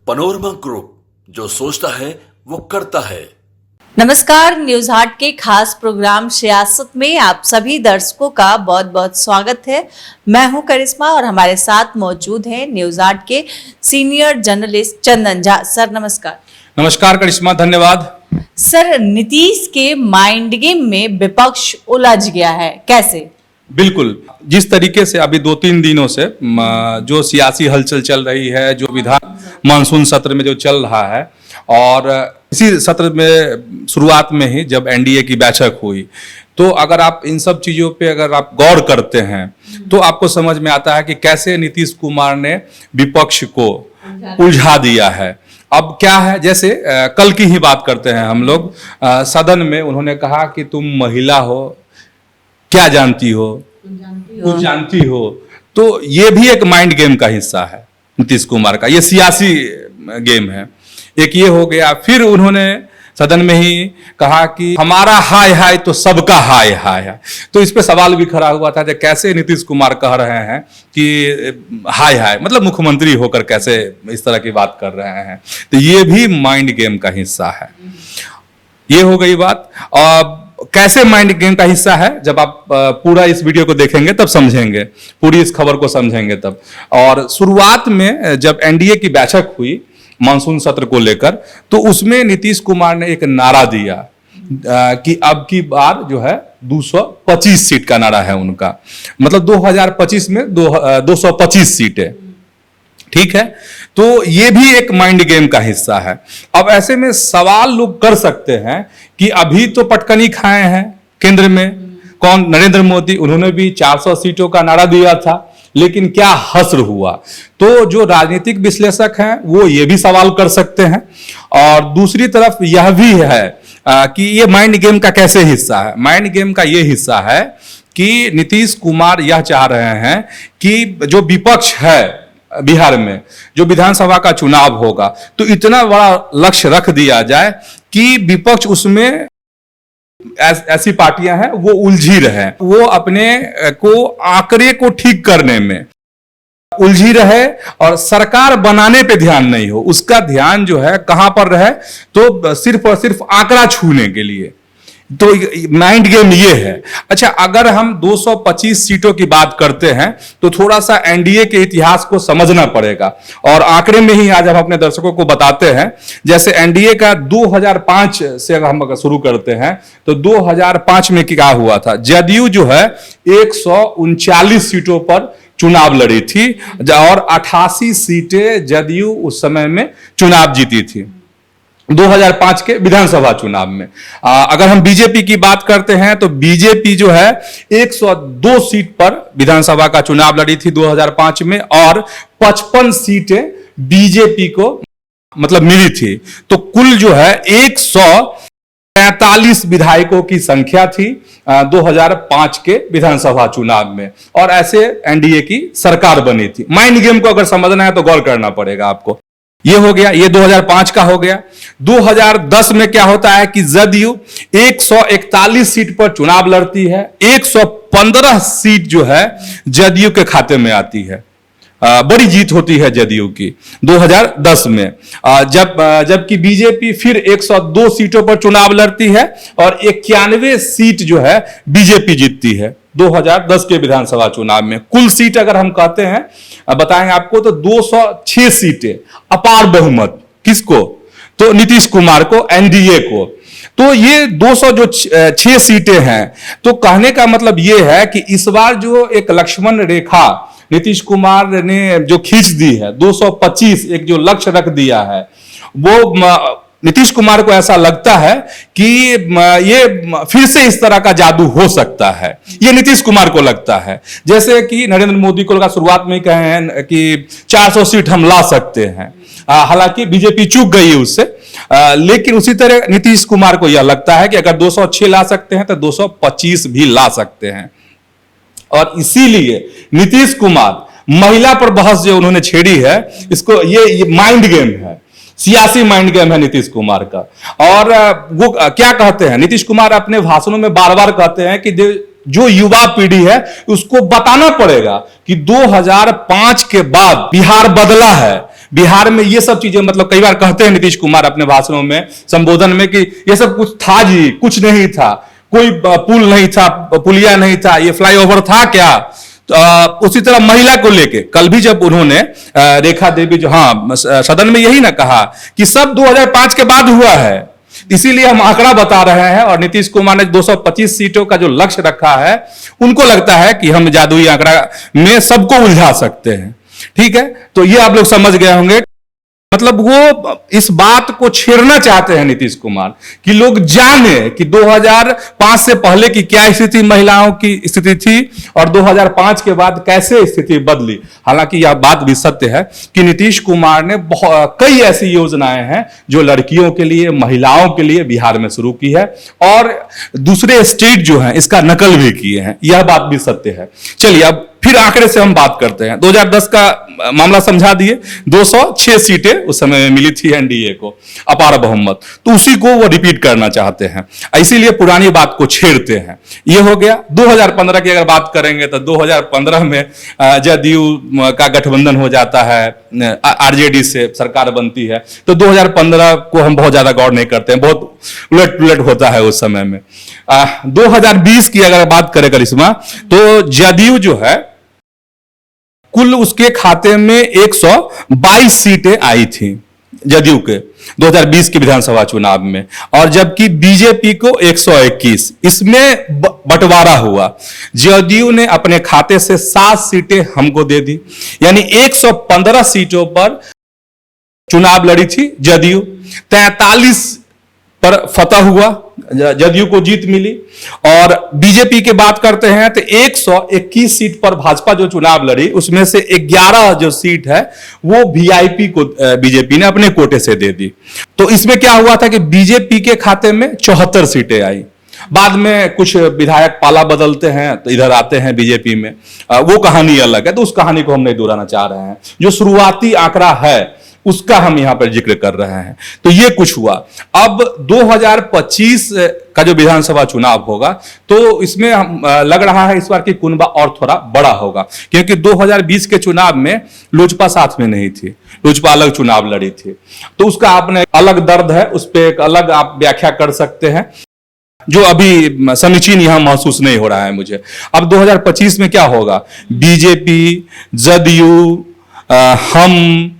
Panorama group, जो सोचता है वो करता है। नमस्कार, न्यूज हाट के खास प्रोग्राम सियासत में आप सभी दर्शकों का बहुत बहुत स्वागत है। मैं हूं करिश्मा और हमारे साथ मौजूद हैं न्यूज हाट के senior journalist Chandan Jha. Sir नमस्कार। नमस्कार करिश्मा, धन्यवाद। सर, नीतीश के माइंड गेम में विपक्ष उलझ गया है, कैसे? बिल्कुल, जिस तरीके से अभी 2-3 दिनों से जो सियासी हलचल चल रही है, जो विधान मानसून सत्र में जो चल रहा है, और इसी सत्र में शुरुआत में ही जब एनडीए की बैठक हुई, तो अगर आप इन सब चीज़ों पे अगर आप गौर करते हैं तो आपको समझ में आता है कि कैसे नीतीश कुमार ने विपक्ष को उलझा दिया है। अब क्या है, जैसे कल की ही बात करते हैं हम लोग, सदन में उन्होंने कहा कि तुम महिला हो, क्या जानती हो, कुछ जानती हो। तो ये भी एक माइंड गेम का हिस्सा है नीतीश कुमार का, ये सियासी गेम है। एक ये हो गया। फिर उन्होंने सदन में ही कहा कि हमारा हाय हाय तो सबका हाय हाय है। तो इस पे सवाल भी खड़ा हुआ था कि कैसे नीतीश कुमार कह रहे हैं कि हाय हाय, मतलब मुख्यमंत्री होकर कैसे इस तरह की बात कर रहे हैं। तो ये भी माइंड गेम का हिस्सा है। ये हो गई बात। और कैसे माइंड गेम का हिस्सा है, जब आप पूरा इस वीडियो को देखेंगे तब समझेंगे, पूरी इस खबर को समझेंगे तब। और शुरुआत में जब एनडीए की बैठक हुई मानसून सत्र को लेकर, तो उसमें नीतीश कुमार ने एक नारा दिया कि अब की बार जो है 225 सीट का नारा है उनका, मतलब 2025 में 225 सीटें। ठीक है, तो ये भी एक माइंड गेम का हिस्सा है। अब ऐसे में सवाल लोग कर सकते हैं कि अभी तो पटकनी खाए हैं केंद्र में, कौन, नरेंद्र मोदी, उन्होंने भी 400 सीटों का नारा दिया था, लेकिन क्या हश्र हुआ। तो जो राजनीतिक विश्लेषक हैं वो ये भी सवाल कर सकते हैं। और दूसरी तरफ यह भी है कि ये माइंड गेम का कैसे हिस्सा है। माइंड गेम का ये हिस्सा है कि नीतीश कुमार यह चाह रहे हैं कि जो विपक्ष है बिहार में, जो विधानसभा का चुनाव होगा, तो इतना बड़ा लक्ष्य रख दिया जाए कि विपक्ष उसमें ऐसी पार्टियां हैं वो उलझी रहे, वो अपने को आंकड़े को ठीक करने में उलझी रहे और सरकार बनाने पे ध्यान नहीं हो। उसका ध्यान जो है कहां पर रहे, तो सिर्फ और सिर्फ आंकड़ा छूने के लिए। तो माइंड गेम ये है। अच्छा, अगर हम 225 सीटों की बात करते हैं तो थोड़ा सा एनडीए के इतिहास को समझना पड़ेगा, और आंकड़े में ही आज हम अपने दर्शकों को बताते हैं। जैसे एनडीए का 2005 से अगर हम शुरू करते हैं तो 2005 में क्या हुआ था, जदयू जो है 139 सीटों पर चुनाव लड़ी थी और 88 सीटें जदयू उस समय में चुनाव जीती थी 2005 के विधानसभा चुनाव में। अगर हम बीजेपी की बात करते हैं तो बीजेपी जो है 102 सीट पर विधानसभा का चुनाव लड़ी थी 2005 में, और 55 सीटें बीजेपी को मतलब मिली थी। तो कुल जो है 143 विधायकों की संख्या थी 2005 के विधानसभा चुनाव में, और ऐसे एनडीए की सरकार बनी थी। माइंड गेम को अगर समझना है तो गौर करना पड़ेगा आपको। ये हो गया, ये 2005 का हो गया। 2010 में क्या होता है कि जदयू 141 सीट पर चुनाव लड़ती है, 115 सीट जो है जदयू के खाते में आती है। बड़ी जीत होती है जदयू की 2010 में। जबकि बीजेपी फिर 102 सीटों पर चुनाव लड़ती है और 91 सीट जो है बीजेपी जीतती है 2010 के विधानसभा चुनाव में। कुल सीट अगर हम कहते हैं, बताएंगे आपको, तो 206 सीटें, अपार बहुमत। किसको? तो नीतीश कुमार को, एनडीए को। तो ये 206 सीटें हैं। तो कहने का मतलब ये है कि इस बार जो एक लक्ष्मण रेखा नीतीश कुमार ने जो खींच दी है 225, एक जो लक्ष्य रख दिया है, वो नीतीश कुमार को ऐसा लगता है कि ये फिर से इस तरह का जादू हो सकता है। ये नीतीश कुमार को लगता है, जैसे कि नरेंद्र मोदी को लगा शुरुआत में कहे हैं कि 400 सीट हम ला सकते हैं। हालांकि बीजेपी चूक गई है उससे, लेकिन उसी तरह नीतीश कुमार को यह लगता है कि अगर 206 ला सकते हैं तो 225 भी ला सकते हैं। और इसीलिए नीतीश कुमार महिला पर बहस जो उन्होंने छेड़ी है, इसको ये माइंड गेम है, सियासी माइंड गेम है नीतीश कुमार का। और वो क्या कहते हैं, नीतीश कुमार अपने भाषणों में बार बार कहते हैं कि जो युवा पीढ़ी है उसको बताना पड़ेगा कि 2005 के बाद बिहार बदला है, बिहार में ये सब चीजें, मतलब कई बार कहते हैं नीतीश कुमार अपने भाषणों में, संबोधन में, कि ये सब कुछ था जी, कुछ नहीं था, कोई पुल नहीं था, पुलिया नहीं था, ये फ्लाईओवर था क्या। उसी तरह महिला को लेके कल भी जब उन्होंने रेखा देवी जो, हाँ, सदन में यही ना कहा कि सब 2005 के बाद हुआ है, इसीलिए हम आंकड़ा बता रहे हैं। और नीतीश कुमार ने 225 सीटों का जो लक्ष्य रखा है, उनको लगता है कि हम जादुई आंकड़ा में सबको उलझा सकते हैं। ठीक है, तो ये आप लोग समझ गए होंगे, मतलब वो इस बात को छेड़ना चाहते हैं नीतीश कुमार कि लोग जाने कि 2005 से पहले की क्या स्थिति, महिलाओं की स्थिति थी, और 2005 के बाद कैसे स्थिति बदली। हालांकि यह बात भी सत्य है कि नीतीश कुमार ने कई ऐसी योजनाएं हैं जो लड़कियों के लिए, महिलाओं के लिए बिहार में शुरू की है, और दूसरे स्टेट जो हैं इसका नकल भी किए हैं, यह बात भी सत्य है। चलिए अब फिर आंकड़े से हम बात करते हैं। 2010 का मामला समझा दिए, 206 सीटें उस समय में मिली थी एनडीए को, अपार बहुमत, तो उसी को वो रिपीट करना चाहते हैं, इसीलिए पुरानी बात को छेड़ते हैं। ये हो गया। 2015 की अगर बात करेंगे तो 2015 में जदयू का गठबंधन हो जाता है, आरजेडी से सरकार बनती है, तो 2015 को हम बहुत ज्यादा गौर नहीं करते हैं, बहुत उलट पुलट होता है उस समय में। 2020 की अगर बात करें करिश्मा, तो जदयू जो है कुल उसके खाते में 122 सीटें आई थी जदयू के 2020 के विधानसभा चुनाव में, और जबकि बीजेपी को 121। इसमें बंटवारा हुआ, जदयू ने अपने खाते से 7 सीटें हमको दे दी, यानी 115 सीटों पर चुनाव लड़ी थी जदयू, 43 पर फतह हुआ, जदयू को जीत मिली। और बीजेपी की बात करते हैं तो 121 सीट पर भाजपा जो चुनाव लड़ी, उसमें से 11 जो सीट है वो वीआईपी को बीजेपी ने अपने कोटे से दे दी। तो इसमें क्या हुआ था कि बीजेपी के खाते में 74 सीटें आई। बाद में कुछ विधायक पाला बदलते हैं तो इधर आते हैं बीजेपी में, वो कहानी अलग है, तो उस कहानी को हम नहीं दोहराना चाह रहे हैं। जो शुरुआती आंकड़ा है उसका हम यहां पर जिक्र कर रहे हैं। तो ये कुछ हुआ। अब 2025 का जो विधानसभा चुनाव होगा, तो इसमें हम लग रहा है इस बार की कुनबा और थोड़ा बड़ा होगा, क्योंकि 2020 के चुनाव में लोजपा साथ में नहीं थी, लोजपा अलग चुनाव लड़ी थी, तो उसका आपने अलग दर्द है, उस पर एक अलग आप व्याख्या कर सकते हैं, जो अभी समीचीन यहां महसूस नहीं हो रहा है मुझे। अब 2025 में क्या होगा, बीजेपी, जदयू, हम,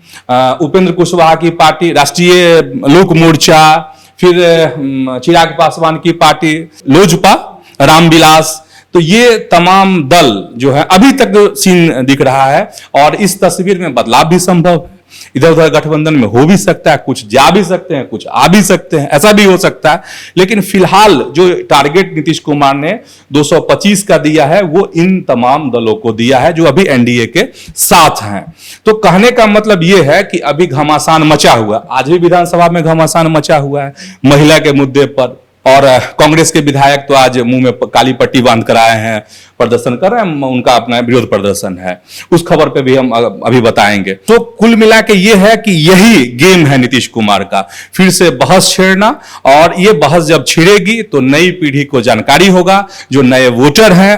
उपेंद्र कुशवाहा की पार्टी राष्ट्रीय लोक मोर्चा, फिर चिराग पासवान की पार्टी लोजपा, रामविलास, तो ये तमाम दल जो है अभी तक सीन दिख रहा है, और इस तस्वीर में बदलाव भी संभव है। इधर उधर गठबंधन में हो भी सकता है, कुछ जा भी सकते हैं, कुछ आ भी सकते हैं, ऐसा भी हो सकता है। लेकिन फिलहाल जो टारगेट नीतीश कुमार ने 225 का दिया है, वो इन तमाम दलों को दिया है जो अभी एनडीए के साथ हैं। तो कहने का मतलब ये है कि अभी घमासान मचा हुआ, आज भी विधानसभा में घमासान मचा हुआ है महिला के मुद्दे पर, और कांग्रेस के विधायक तो आज मुंह में काली पट्टी बांध कर आए हैं, प्रदर्शन कर रहे हैं, उनका अपना विरोध प्रदर्शन है, उस खबर पे भी हम अभी बताएंगे। तो कुल मिला के ये है कि यही गेम है नीतीश कुमार का, फिर से बहस छेड़ना, और ये बहस जब छिड़ेगी तो नई पीढ़ी को जानकारी होगा, जो नए वोटर हैं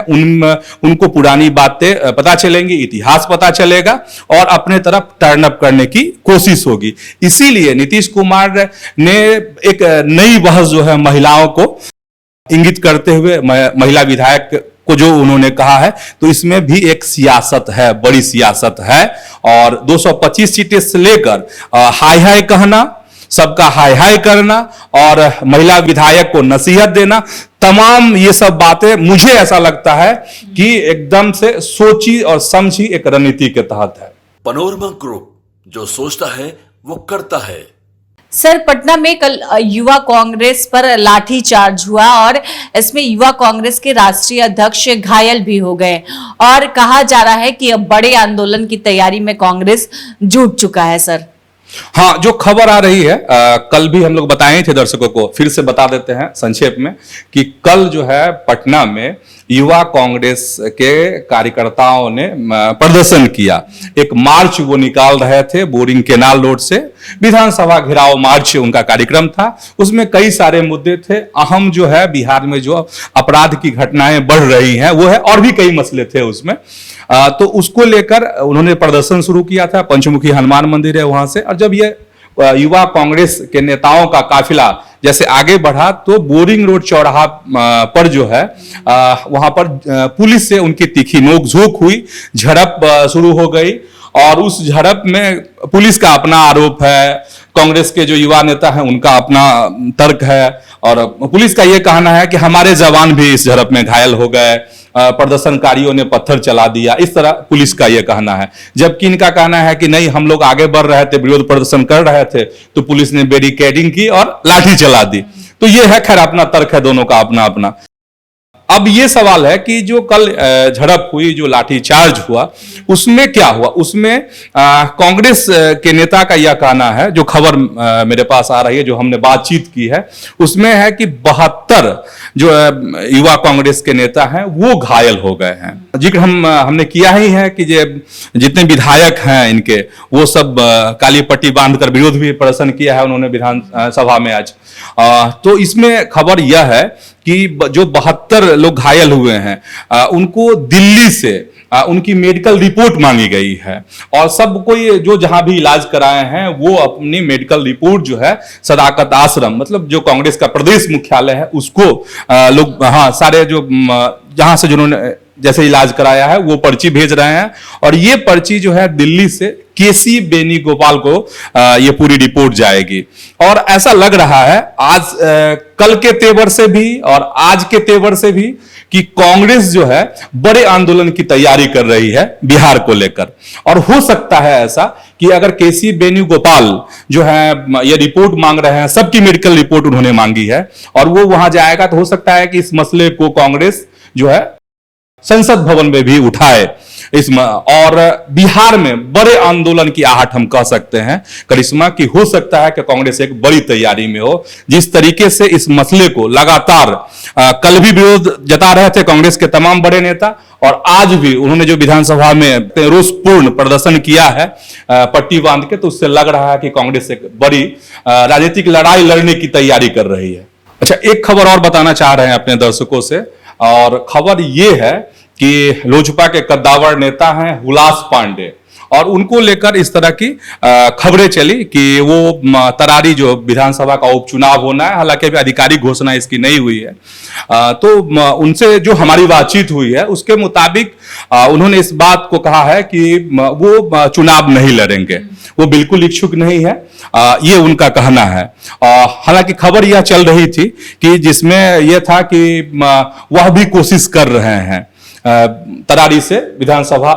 उनको पुरानी बातें पता चलेंगी, इतिहास पता चलेगा, और अपने तरफ टर्न अप करने की कोशिश होगी। इसीलिए नीतीश कुमार ने एक नई बहस जो है महिलाओं को इंगित करते हुए महिला विधायक को जो उन्होंने कहा है, तो इसमें भी एक सियासत है, बड़ी सियासत है। और 225 सीटें से लेकर हाय हाय कहना, सबका हाय हाय करना, और महिला विधायक को नसीहत देना, तमाम ये सब बातें मुझे ऐसा लगता है कि एकदम से सोची और समझी एक रणनीति के तहत है। पनोरमा ग्रुप, जो सोचता है वो करता है। सर, पटना में कल युवा कांग्रेस पर लाठीचार्ज हुआ और इसमें युवा कांग्रेस के राष्ट्रीय अध्यक्ष घायल भी हो गए, और कहा जा रहा है कि अब बड़े आंदोलन की तैयारी में कांग्रेस जुट चुका है। सर, हाँ, जो खबर आ रही है, कल भी हम लोग बताए थे दर्शकों को, फिर से बता देते हैं संक्षेप में कि कल जो है पटना में युवा कांग्रेस के कार्यकर्ताओं ने प्रदर्शन किया। एक मार्च वो निकाल रहे थे बोरिंग केनाल रोड से, विधानसभा घेराव मार्च उनका कार्यक्रम था। उसमें कई सारे मुद्दे थे। अहम जो है बिहार में जो अपराध की घटनाएं बढ़ रही हैं वो है, और भी कई मसले थे उसमें। तो उसको लेकर उन्होंने प्रदर्शन शुरू किया था। पंचमुखी हनुमान मंदिर है वहां से। और जब ये युवा कांग्रेस के नेताओं का काफिला जैसे आगे बढ़ा तो बोरिंग रोड चौराहा पर जो है वहां पर पुलिस से उनकी तीखी नोकझोंक हुई, झड़प शुरू हो गई। और उस झड़प में पुलिस का अपना आरोप है, कांग्रेस के जो युवा नेता हैं उनका अपना तर्क है, और पुलिस का यह कहना है कि हमारे जवान भी इस झड़प में घायल हो गए, प्रदर्शनकारियों ने पत्थर चला दिया, इस तरह पुलिस का यह कहना है। जबकि इनका कहना है कि नहीं, हम लोग आगे बढ़ रहे थे, विरोध प्रदर्शन कर रहे थे तो पुलिस ने बैरिकेडिंग की और लाठी चला दी। तो यह है, खैर अपना तर्क है, दोनों का अपना अपना। अब ये सवाल है कि जो कल झड़प हुई, जो लाठीचार्ज हुआ, उसमें क्या हुआ? उसमें कांग्रेस के नेता का यह कहना है, जो खबर मेरे पास आ रही है, जो हमने बातचीत की है, उसमें है कि 72 जो युवा कांग्रेस के नेता हैं वो घायल हो गए हैं। जिक्र हमने किया ही है कि जितने विधायक हैं इनके, वो सब काली पट्टी बांधकर विरोध भी प्रदर्शन किया है उन्होंने विधानसभा में आज। तो इसमें खबर यह है कि जो 72 लोग घायल हुए हैं उनको दिल्ली से उनकी मेडिकल रिपोर्ट मांगी गई है, और सब कोई जो जहां भी इलाज कराए हैं वो अपनी मेडिकल रिपोर्ट जो है सदाकत आश्रम, मतलब जो कांग्रेस का प्रदेश मुख्यालय है, उसको लोग सारे जो जहां से जिन्होंने जैसे इलाज कराया है वो पर्ची भेज रहे हैं। और ये पर्ची जो है दिल्ली से केसी बेनीगोपाल को ये पूरी रिपोर्ट जाएगी। और ऐसा लग रहा है आज कल के तेवर से भी और आज के तेवर से भी कि कांग्रेस जो है बड़े आंदोलन की तैयारी कर रही है बिहार को लेकर। और हो सकता है ऐसा कि अगर केसी बेनीगोपाल जो है ये रिपोर्ट मांग रहे हैं, सबकी मेडिकल रिपोर्ट उन्होंने मांगी है, और वो वहां जाएगा तो हो सकता है कि इस मसले को कांग्रेस जो है संसद भवन में भी उठाए इसमें, और बिहार में बड़े आंदोलन की आहट हम कह सकते हैं करिश्मा, कि हो सकता है कि कांग्रेस एक बड़ी तैयारी में हो। जिस तरीके से इस मसले को लगातार कल भी विरोध जता रहे थे कांग्रेस के तमाम बड़े नेता, और आज भी उन्होंने जो विधानसभा में रोषपूर्ण प्रदर्शन किया है पट्टी बांध के, तो उससे लग रहा है कि कांग्रेस एक बड़ी राजनीतिक लड़ाई लड़ने की तैयारी कर रही है। अच्छा, एक खबर और बताना चाह रहे हैं अपने दर्शकों से, और खबर यह है कि लोजपा के कद्दावर नेता हैं हुलास पांडे, और उनको लेकर इस तरह की खबरें चली कि वो तरारी जो विधानसभा का उपचुनाव होना है, हालांकि अभी आधिकारिक घोषणा इसकी नहीं हुई है, तो उनसे जो हमारी बातचीत हुई है उसके मुताबिक उन्होंने इस बात को कहा है कि वो चुनाव नहीं लड़ेंगे, वो बिल्कुल इच्छुक नहीं है, ये उनका कहना है। हालांकि खबर यह चल रही थी कि जिसमें यह था कि वह भी कोशिश कर रहे हैं तरारी से विधानसभा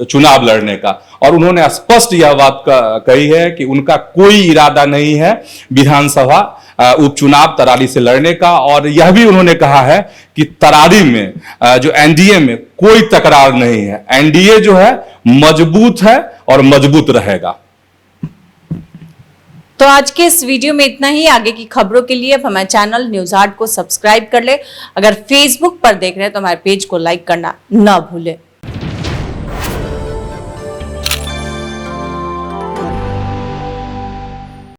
चुनाव लड़ने का, और उन्होंने स्पष्ट यह बात कही है कि उनका कोई इरादा नहीं है विधानसभा उपचुनाव तरारी से लड़ने का। और यह भी उन्होंने कहा है कि तरारी में जो एनडीए में कोई तकरार नहीं है, एनडीए जो है मजबूत है और मजबूत रहेगा। तो आज के इस वीडियो में इतना ही। आगे की खबरों के लिए आप हमारे चैनल न्यूज हाट को सब्सक्राइब कर ले। अगर फेसबुक पर देख रहे हैं तो हमारे पेज को लाइक करना ना भूलें।